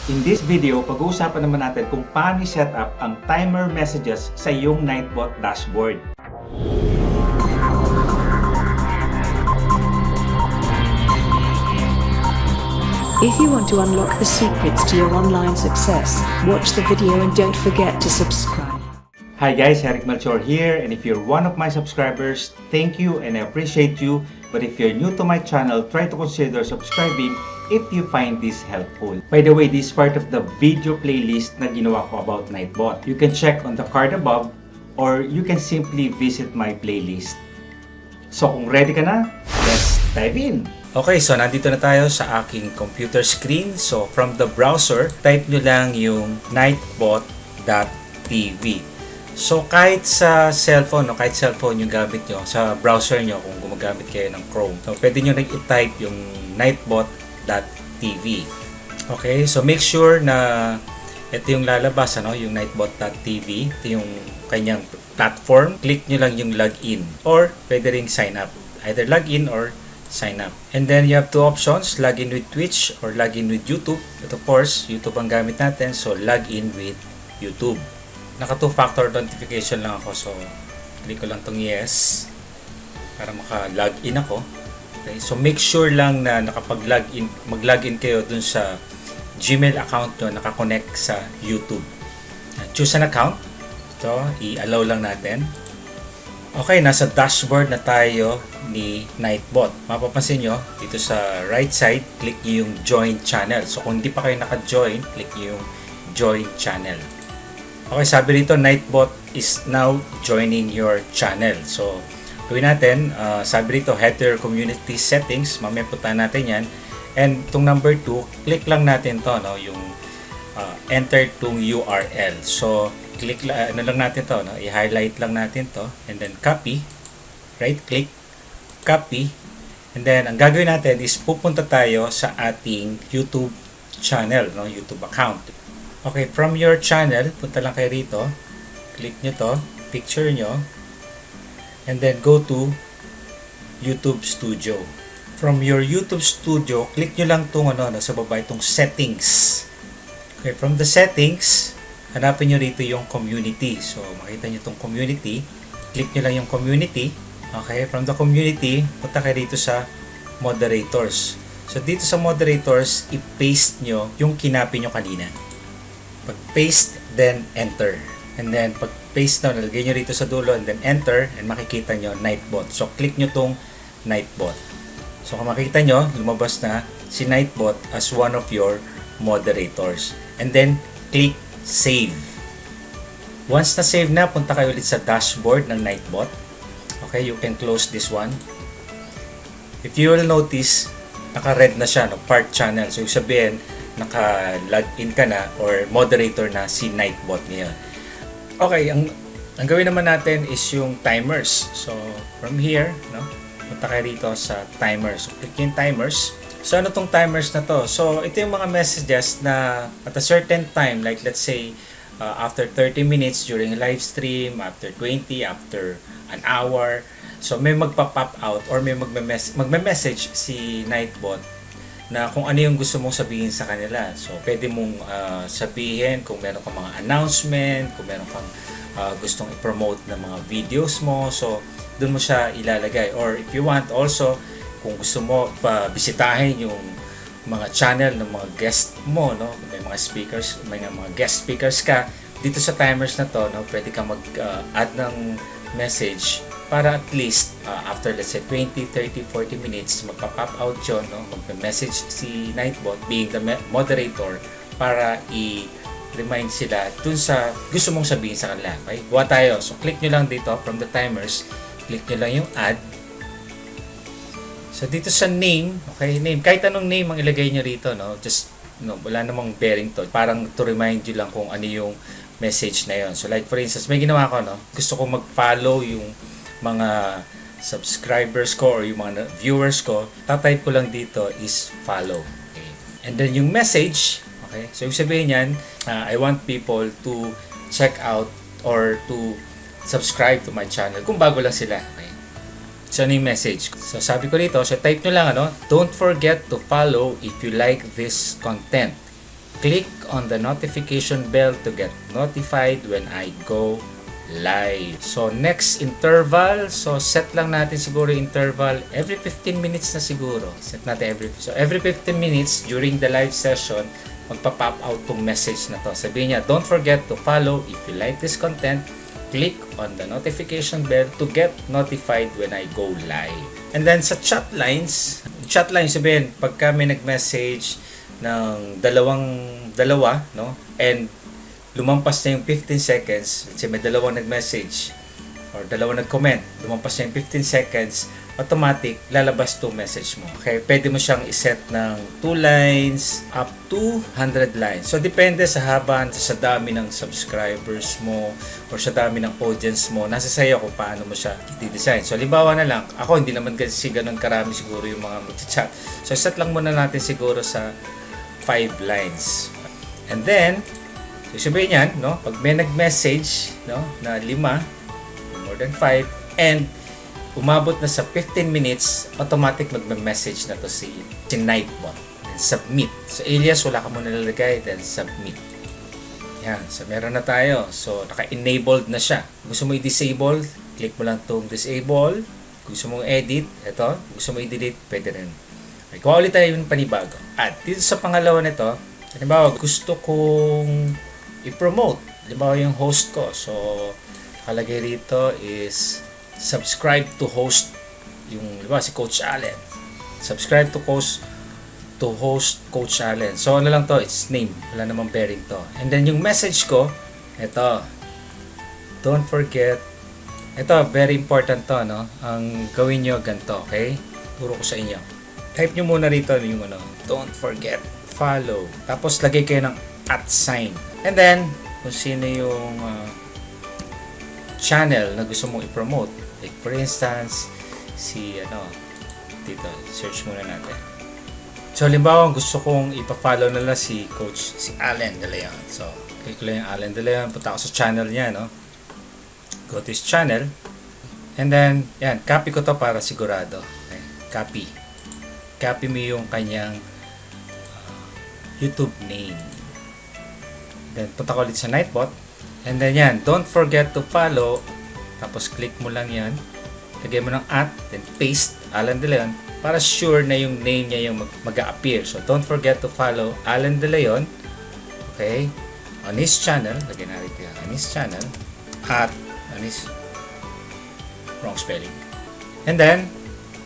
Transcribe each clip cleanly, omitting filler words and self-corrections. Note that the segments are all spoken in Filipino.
In this video, pag-uusapan naman natin kung paano i-set up ang timer messages sa iyong Nightbot dashboard. If you want to unlock the secrets to your online success, watch the video and don't forget to subscribe. Hi guys, Eric Melchor here, and if you're one of my subscribers, thank you and I appreciate you. But if you're new to my channel, try to consider subscribing if you find this helpful. By the way, this is part of the video playlist na ginawa ko about Nightbot. You can check on the card above or you can simply visit my playlist. So kung ready ka na, let's dive in! Okay, so nandito na tayo sa aking computer screen. So from the browser, type nyo lang yung nightbot.tv. So kahit sa cellphone, kahit cellphone yung gamit nyo, sa browser nyo kung gumagamit kayo ng Chrome, so pwede nyo i-type yung nightbot.tv. Okay, so make sure na ito yung lalabas, yung nightbot.tv. Ito yung kanyang platform. Click nyo lang yung login or pwede ring sign up. Either login or sign up. And then you have two options, login with Twitch or login with YouTube. But of course, YouTube ang gamit natin, so login with YouTube. Naka two-factor authentication lang ako, so click ko lang tong yes para maka-login ako. Okay, so make sure lang na mag-login kayo dun sa Gmail account nyo, nakakonect sa YouTube. Choose an account. Ito, i-allow lang natin. Okay, nasa dashboard na tayo ni Nightbot. Mapapansin nyo, dito sa right side, click nyo yung join channel. So kung hindi pa kayo naka-join, click nyo yung join channel. Okay, sabi rito, Nightbot is now joining your channel. So, gawin natin, sabi rito, head to your community settings. Mamaya puntahan natin yan. And itong number 2, click lang natin to, yung enter itong URL. So, click lang natin to, i-highlight lang natin to. And then copy, right click, copy. And then, ang gagawin natin is pupunta tayo sa ating YouTube channel, YouTube account. Okay, from your channel, punta lang kayo rito. Click nyo to, picture nyo. And then go to YouTube Studio. From your YouTube Studio, click nyo lang itong sa baba itong settings. Okay, from the settings, hanapin nyo rito yung community. So, makita nyo itong community. Click nyo lang yung community. Okay, from the community, punta kayo rito sa moderators. So, dito sa moderators, i-paste nyo yung kinapi nyo kanina. Pag-paste, then enter. And then, pag-paste na, nalagay nyo rito sa dulo, and then enter, and makikita nyo, Nightbot. So, click nyo tong Nightbot. So, kung makikita nyo, lumabas na si Nightbot as one of your moderators. And then, click Save. Once na save na, punta kayo ulit sa dashboard ng Nightbot. Okay, you can close this one. If you will notice, naka-red na siya, part channel. So, yung sabihin, naka-login ka na or moderator na si Nightbot ngayon. Okay, ang gawin naman natin is yung timers. So, from here, punta kayo rito sa timers. So, click yung timers. So, ano tong timers na to? So, ito yung mga messages na at a certain time, like let's say, after 30 minutes during a live stream, after 20, after an hour. So, may magpa-pop out or may magme-message si Nightbot na kung ano yung gusto mong sabihin sa kanila. So, pwede mong sabihin kung meron kang mga announcement, kung meron kang gustong i-promote na mga videos mo. So, doon mo siya ilalagay. Or if you want also, kung gusto mo bisitahin yung mga channel ng mga guest mo, may mga speakers, may mga guest speakers ka, dito sa timers na to, pwede kang mag-add ng message para at least after let's say 20, 30, 40 minutes magpa-pop out yun, magme-message si Nightbot being the moderator para i-remind sila dun sa gusto mong sabihin sa kanila. Okay? Gawa tayo. So click nyo lang dito from the timers, click nyo lang yung add. So dito sa name, okay, name, kahit anong name ang ilagay nyo rito, just wala namang bearing to. Parang to remind you lang kung ano yung message na yon. So like for instance, may ginawa ko, gusto ko mag-follow yung mga subscribers ko or yung mga viewers ko, tatype ko lang dito is follow. Okay. And then yung message, okay, so yung sabihin yan, I want people to check out or to subscribe to my channel kung bago lang sila. Okay. So ano yung message? So sabi ko dito, so type nyo lang don't forget to follow if you like this content. click on the notification bell to get notified when I go live. So next interval, so set lang natin siguro interval every 15 minutes na siguro. Set natin every 15 minutes during the live session, magpa-pop out tong message na to. Sabihin niya, don't forget to follow if you like this content. Click on the notification bell to get notified when I go live. And then sa chat lines sabihin, pagka may nag-message ng dalawa, no? And lumampas na yung 15 seconds, let's say may dalawang nag-message or dalawang nag-comment, lumampas na yung 15 seconds, automatic, lalabas to message mo. Okay, pwede mo siyang iset ng 2 lines up to 100 lines. So, depende sa haba, sa dami ng subscribers mo or sa dami ng audience mo. Nasa sa'yo kung paano mo siya i-design. So, halimbawa na lang, ako hindi naman kasi ganun karami siguro yung mga mag-chat. So, set lang muna natin siguro sa 5 lines. And then, sabihin yan, no? Pag may nag-message, no, na 5, more than 5, and umabot na sa 15 minutes, automatic magme-message na to si Nightbot. Then submit. So alias, wala ka muna nalagay, then submit. Yan. So meron na tayo. So naka-enabled na siya. Gusto mo i-disable, click mo lang itong disable. Gusto mo edit, ito. Gusto mo i-delete, pwede rin. Okay, kuha ulit tayo yung panibago. At dito sa pangalawa nito, halimbawa, gusto kong i-promote. Halimbawa yung host ko. So, kalagay rito is subscribe to host yung, diba, si Coach Allen. Subscribe to host Coach Allen. So, ano lang to? It's name. Wala namang bearing to. And then, yung message ko, ito. Don't forget. Ito, very important to, no? Ang gawin nyo ganito, okay? Turo ko sa inyo. Type nyo muna rito yung ano, don't forget, follow. Tapos, lagay kayo ng @ And then, kung sino yung channel na gusto mong i-promote. Like for instance, dito, search muna natin. So, halimbawa, gusto kong ipa-follow na lang si Coach, si Allen De Leon. So, click ko lang yung Allen De Leon. Punta ako sa channel niya, no? Go to his channel. And then, yan, copy ko to para sigurado. Okay, copy. Copy mo yung kanyang YouTube name. Then, punta ko ulit sa Nightbot. And then, yan, don't forget to follow. Tapos, click mo lang yan. Lagay mo ng @ then paste Alan De Leon para sure na yung name niya yung mag-a-appear. So, don't forget to follow Alan De Leon. Okay? On his channel. Lagay na rin yan. On his channel. On his wrong spelling. And then,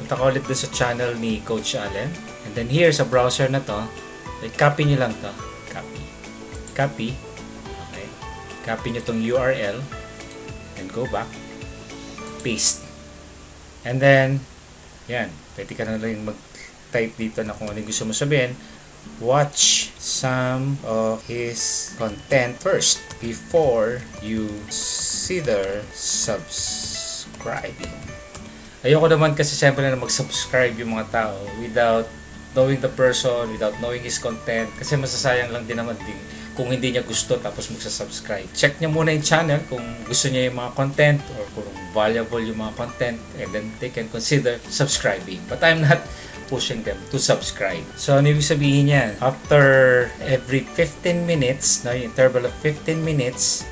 punta ka ulit doon sa channel ni Coach Allen. And then, here sa browser na to, copy nyo lang to. Copy. Okay. Copy nyo tong URL. And go back. Paste. And then, yan. Pwede ka na lang mag-type dito na kung ano yung gusto mo sabihin. Watch some of his content first before you consider subscribing. Ayoko naman kasi siyempre na mag-subscribe yung mga tao without knowing the person, without knowing his content. Kasi masasayang lang din naman din kung hindi niya gusto tapos magsa-subscribe. Check niya muna yung channel kung gusto niya yung mga content or kung valuable yung mga content, and then they can consider subscribing. But I'm not pushing them to subscribe. So, ano ibig sabihin niya? After every 15 minutes, no, yung interval of 15 minutes,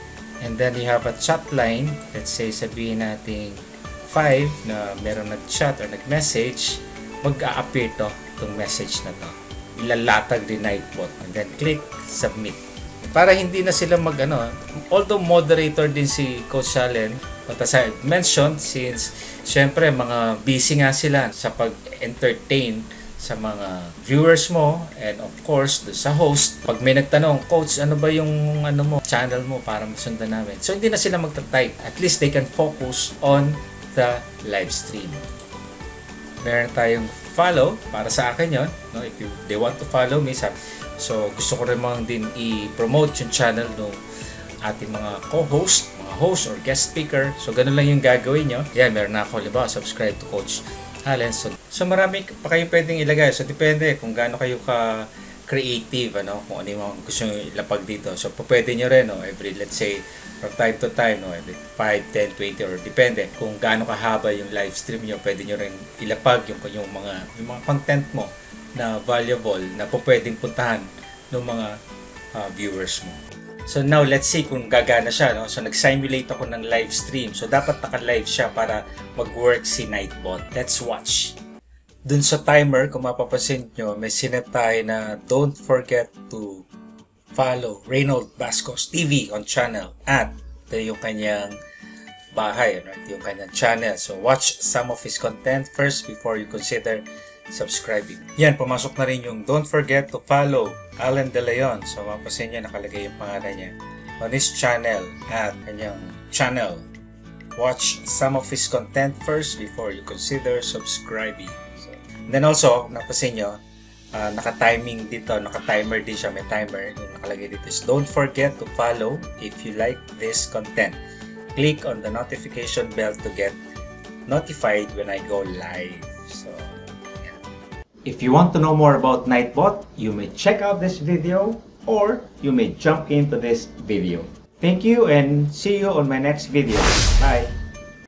and then you have a chat line, let's say sabihin natin 5 na meron nag-chat or nag-message, mag-a-appear itong message na to. Ilalatag din Nightbot, and then click submit. Para hindi na sila although moderator din si Coach Allen, but as I mentioned, since syempre mga busy nga sila sa pag-entertain sa mga viewers mo, and of course sa host, pag may nagtanong, Coach, ano ba yung channel mo para masundan namin? So hindi na sila magta-type. At least they can focus on the live stream. Meron tayong follow, para sa akin yon, no? If they want to follow me, so gusto ko rin din i-promote yung channel ng ating mga co-host, mga host or guest speaker. So ganun lang yung gagawin nyo. Yan, meron na ako, diba, subscribe to Coach Allen. So marami pa kayong pwedeng ilagay. So depende kung gaano kayo ka creative, kung ano yung gusto nyo ilapag dito. So pwede nyo rin, every, let's say, from time to time, every 5, 10, 20, or depende kung gaano kahaba yung live stream nyo, pwede nyo rin ilapag yung mga content mo na valuable, na pwedeng puntahan ng mga viewers mo. So now, let's see kung gagana siya, no? So nag-simulate ako ng live stream. So dapat naka-live siya para mag-work si Nightbot. Let's watch. Dun sa timer, kung mapapansin nyo, may sinet tayo na don't forget to follow Reynold Bascos TV on channel. At ito yung kanyang bahay, right? Yung kanyang channel. So watch some of his content first before you consider subscribing. Yan, pumasok na rin yung don't forget to follow Alan De Leon. So mapapansin nyo, nakalagay yung pangalan niya on his channel at kanyang channel. Watch some of his content first before you consider subscribing. So, and then also, napapansin nyo, naka-timing dito, naka-timer din siya, may timer. Yung nakalagay dito is don't forget to follow if you like this content. Click on the notification bell to get notified when I go live. So, yeah. If you want to know more about Nightbot, you may check out this video or you may jump into this video. Thank you and see you on my next video. Bye!